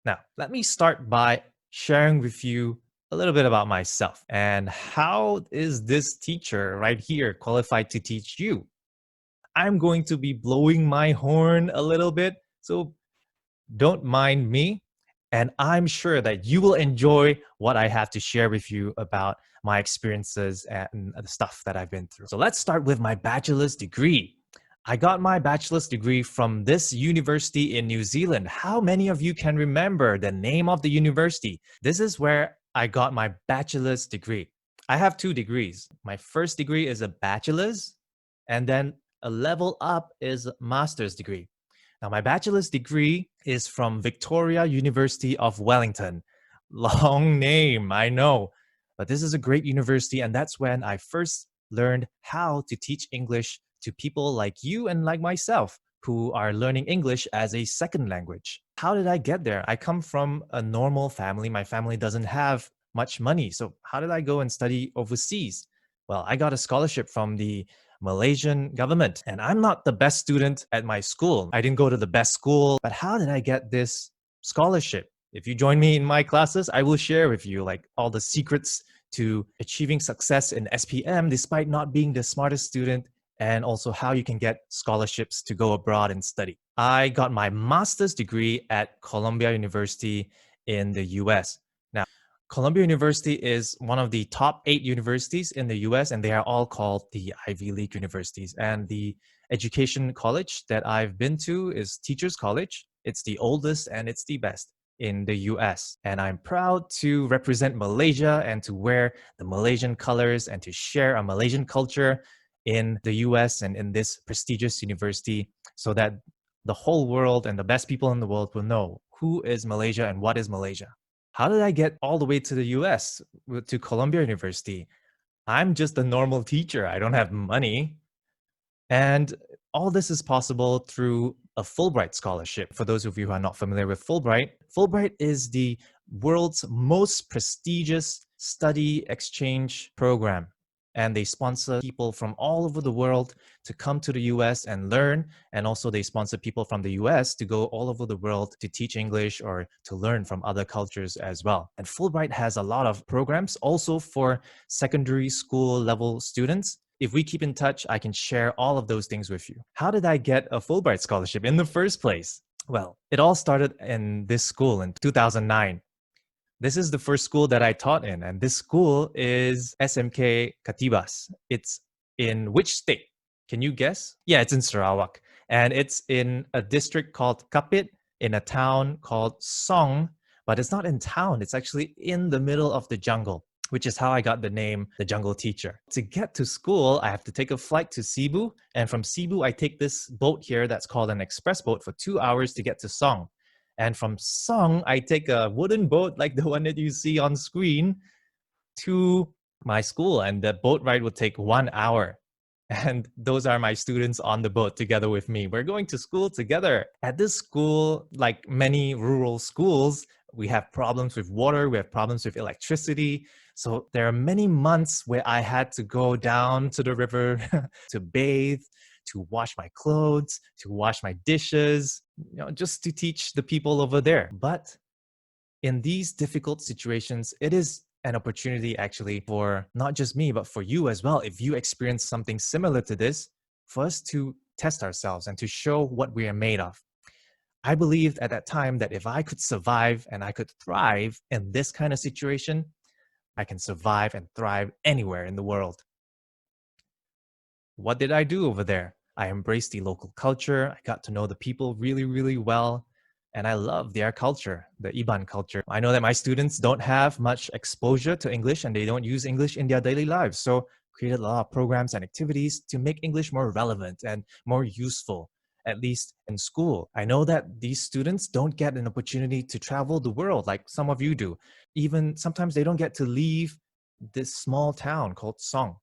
Now, let me start by sharing with you a little bit about myself and how is this teacher right here qualified to teach you. I'm going to be blowing my horn a little bit, so don't mind me. And I'm sure that you will enjoy what I have to share with you about my experiences and the stuff that I've been through. So let's start with my bachelor's degree. I got my bachelor's degree from this university in New Zealand. How many of you can remember the name of the university? This is where I got my bachelor's degree. I have two degrees. My first degree is a bachelor's, and then a level up is a master's degree. Now, my bachelor's degree is from Victoria University of Wellington. Long name, I know, but this is a great university, and that's when I first learned how to teach English to people like you and like myself who are learning English as a second language. How did I get there? I come from a normal family. My family doesn't have much money. So, how did I go and study overseas? Well, I got a scholarship from the Malaysian government. And I'm not the best student at my school. I didn't go to the best school, but how did I get this scholarship? If you join me in my classes, I will share with you like all the secrets to achieving success in SPM despite not being the smartest student, and also how you can get scholarships to go abroad and study. I got my master's degree at Columbia University in the US. Now, Columbia University is one of the top 8 universities in the US, and they are all called the Ivy League universities. And the education college that I've been to is Teachers College. It's the oldest and it's the best in the US. And I'm proud to represent Malaysia and to wear the Malaysian colors and to share a Malaysian culture in the US and in this prestigious university so that the whole world and the best people in the world will know who is Malaysia and what is Malaysia. How did I get all the way to the US, to Columbia University? I'm just a normal teacher. I don't have money. And all this is possible through a Fulbright scholarship. For those of you who are not familiar with Fulbright, Fulbright is the world's most prestigious study exchange program. And they sponsor people from all over the world to come to the US and learn. And also, they sponsor people from the US to go all over the world to teach English or to learn from other cultures as well. And Fulbright has a lot of programs also for secondary school level students. If we keep in touch, I can share all of those things with you. How did I get a Fulbright scholarship in the first place? Well, it all started in this school in 2009. This is the first school that I taught in, and this school is SMK Katibas. It's in which state? Can you guess? Yeah, it's in Sarawak, and it's in a district called Kapit in a town called Song, but it's not in town. It's actually in the middle of the jungle, which is how I got the name the Jungle Teacher. To get to school, I have to take a flight to Cebu, and from Cebu, I take this boat here that's called an express boat for 2 hours to get to Song. And from Song, I take a wooden boat like the one that you see on screen to my school. And the boat ride would take 1 hour. And those are my students on the boat together with me. We're going to school together. At this school, like many rural schools, we have problems with water, we have problems with electricity. So there are many months where I had to go down to the river to bathe, to wash my clothes, to wash my dishes, just to teach the people over there. But in these difficult situations, it is an opportunity actually for not just me, but for you as well. If you experience something similar to this, for us to test ourselves and to show what we are made of. I believed at that time that if I could survive and I could thrive in this kind of situation, I can survive and thrive anywhere in the world. What did I do over there? I embraced the local culture. I got to know the people really, really well. And I love their culture, the Iban culture. I know that my students don't have much exposure to English and they don't use English in their daily lives. So created a lot of programs and activities to make English more relevant and more useful, at least in school. I know that these students don't get an opportunity to travel the world like some of you do. Even sometimes they don't get to leave this small town called Song.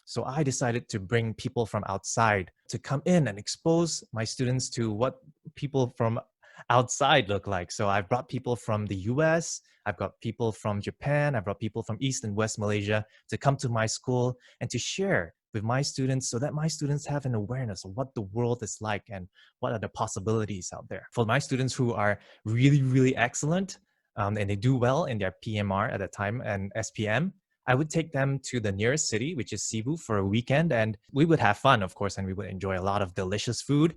So I decided to bring people from outside to come in and expose my students to what people from outside look like. So I've brought people from the US, I've got people from Japan, I've brought people from East and West Malaysia to come to my school and to share with my students so that my students have an awareness of what the world is like and what are the possibilities out there. For my students who are really, really excellent and they do well in their PMR at the time and SPM, I would take them to the nearest city, which is Cebu, for a weekend, and we would have fun, of course, and we would enjoy a lot of delicious food.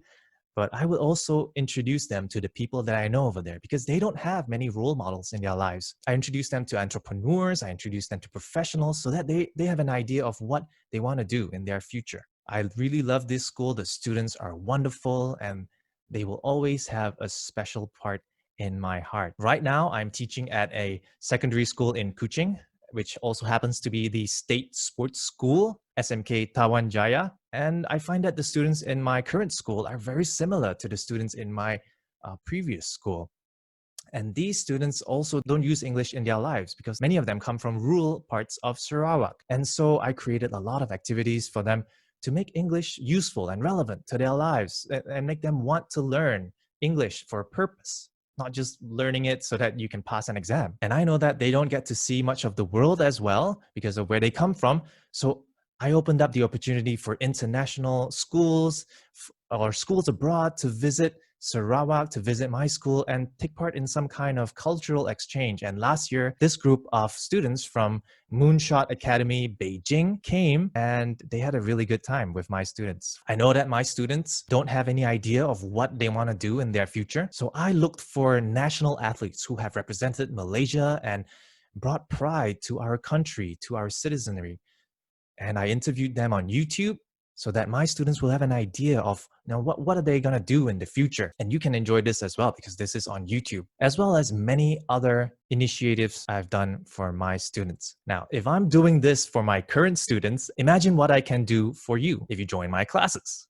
But I would also introduce them to the people that I know over there because they don't have many role models in their lives. I introduce them to entrepreneurs, I introduce them to professionals so that they have an idea of what they want to do in their future. I really love this school. The students are wonderful and they will always have a special part in my heart. Right now, I'm teaching at a secondary school in Kuching, which also happens to be the state sports school, SMK Tawan Jaya. And I find that the students in my current school are very similar to the students in my previous school. And these students also don't use English in their lives because many of them come from rural parts of Sarawak. And so I created a lot of activities for them to make English useful and relevant to their lives and make them want to learn English for a purpose, not just learning it so that you can pass an exam. And I know that they don't get to see much of the world as well because of where they come from. So I opened up the opportunity for international schools or schools abroad to visit Sarawak, to visit my school and take part in some kind of cultural exchange. And last year, this group of students from Moonshot Academy, Beijing came and they had a really good time with my students. I know that my students don't have any idea of what they want to do in their future. So I looked for national athletes who have represented Malaysia and brought pride to our country, to our citizenry. And I interviewed them on YouTube so that my students will have an idea of what are they going to do in the future. And you can enjoy this as well because this is on YouTube, as well as many other initiatives I've done for my students. Now, if I'm doing this for my current students, imagine what I can do for you if you join my classes.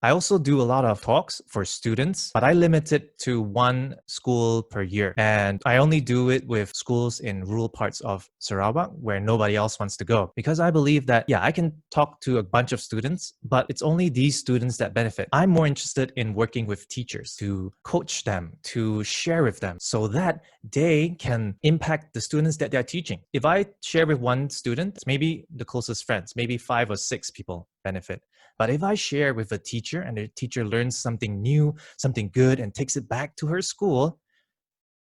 I also do a lot of talks for students, but I limit it to one school per year. And I only do it with schools in rural parts of Sarawak where nobody else wants to go. Because I believe that, I can talk to a bunch of students, but it's only these students that benefit. I'm more interested in working with teachers to coach them, to share with them so that they can impact the students that they're teaching. If I share with one student, maybe the closest friends, maybe 5 or 6 people benefit. But if I share with a teacher and the teacher learns something new, something good, and takes it back to her school,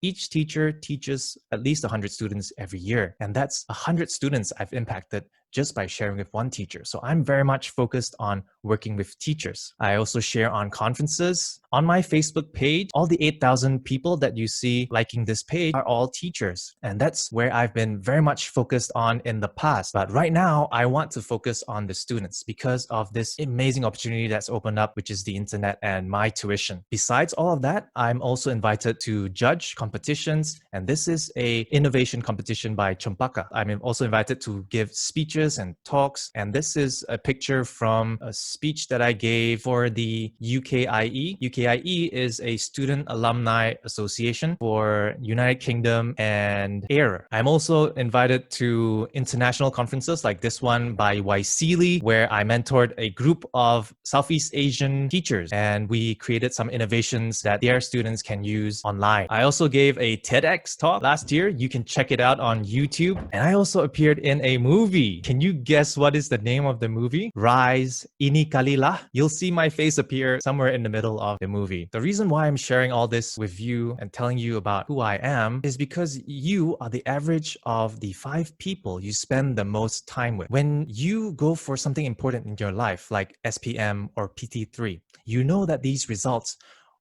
each teacher teaches at least 100 students every year. And that's 100 students I've impacted just by sharing with one teacher. So I'm very much focused on working with teachers. I also share on conferences. On my Facebook page, all the 8,000 people that you see liking this page are all teachers. And that's where I've been very much focused on in the past. But right now, I want to focus on the students because of this amazing opportunity that's opened up, which is the internet and my tuition. Besides all of that, I'm also invited to judge competitions. And this is a innovation competition by Champaka. I'm also invited to give speeches and talks. And this is a picture from a speech that I gave for the UKIE. UKIE is a Student Alumni Association for United Kingdom and AIR. I'm also invited to international conferences like this one by Waisili, where I mentored a group of Southeast Asian teachers and we created some innovations that their students can use online. I also gave a TEDx talk last year. You can check it out on YouTube. And I also appeared in a movie. Can you guess what is the name of the movie? Rise, Ini Kalilah. You'll see my face appear somewhere in the middle of the movie. The reason why I'm sharing all this with you and telling you about who I am is because you are the average of the 5 people you spend the most time with. When you go for something important in your life, like SPM or PT3, you know that these results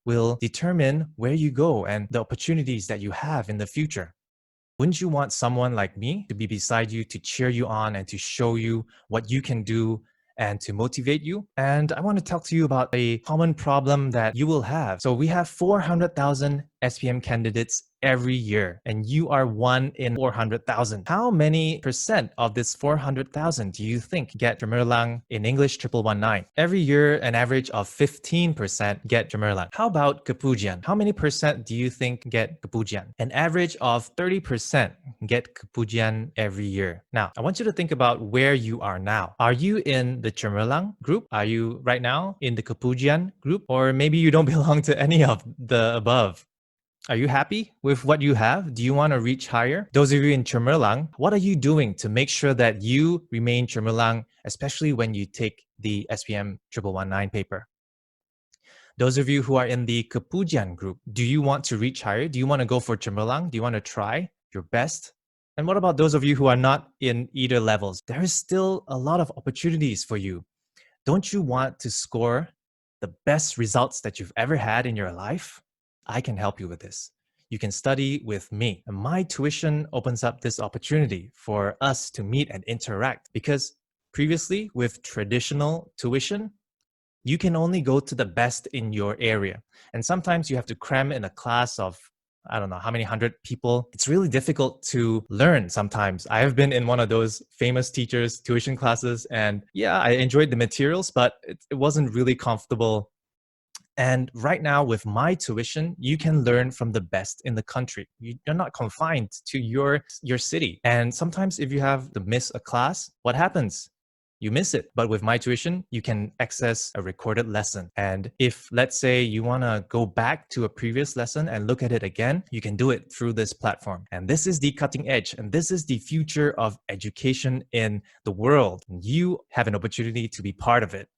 will determine where you go and the opportunities that you have in the future. Wouldn't you want someone like me to be beside you, to cheer you on and to show you what you can do and to motivate you? And I want to talk to you about a common problem that you will have. So we have 400,000 SPM candidates every year, and you are 1 in 400,000. How many percent of this 400,000 do you think get Cemerlang in English 1119? Every year, an average of 15% get Cemerlang. How about Kepujian? How many percent do you think get Kepujian? An average of 30% get Kepujian every year. Now, I want you to think about where you are now. Are you in the Cemerlang group? Are you right now in the Kepujian group? Or maybe you don't belong to any of the above. Are you happy with what you have? Do you want to reach higher? Those of you in Cemerlang, what are you doing to make sure that you remain Cemerlang, especially when you take the SPM 1119 paper? Those of you who are in the Kepujian group, do you want to reach higher? Do you want to go for Cemerlang? Do you want to try your best? And what about those of you who are not in either levels? There is still a lot of opportunities for you. Don't you want to score the best results that you've ever had in your life? I can help you with this. You can study with me. And my tuition opens up this opportunity for us to meet and interact because previously with traditional tuition, you can only go to the best in your area. And sometimes you have to cram in a class of, I don't know how many hundred people. It's really difficult to learn sometimes. I have been in one of those famous teachers' tuition classes, and yeah, I enjoyed the materials, but it wasn't really comfortable. And right now, with my tuition, you can learn from the best in the country. You're not confined to your city. And sometimes if you have to miss a class, what happens? You miss it. But with my tuition, you can access a recorded lesson. And if, let's say, you want to go back to a previous lesson and look at it again, you can do it through this platform. And this is the cutting edge. And this is the future of education in the world. You have an opportunity to be part of it.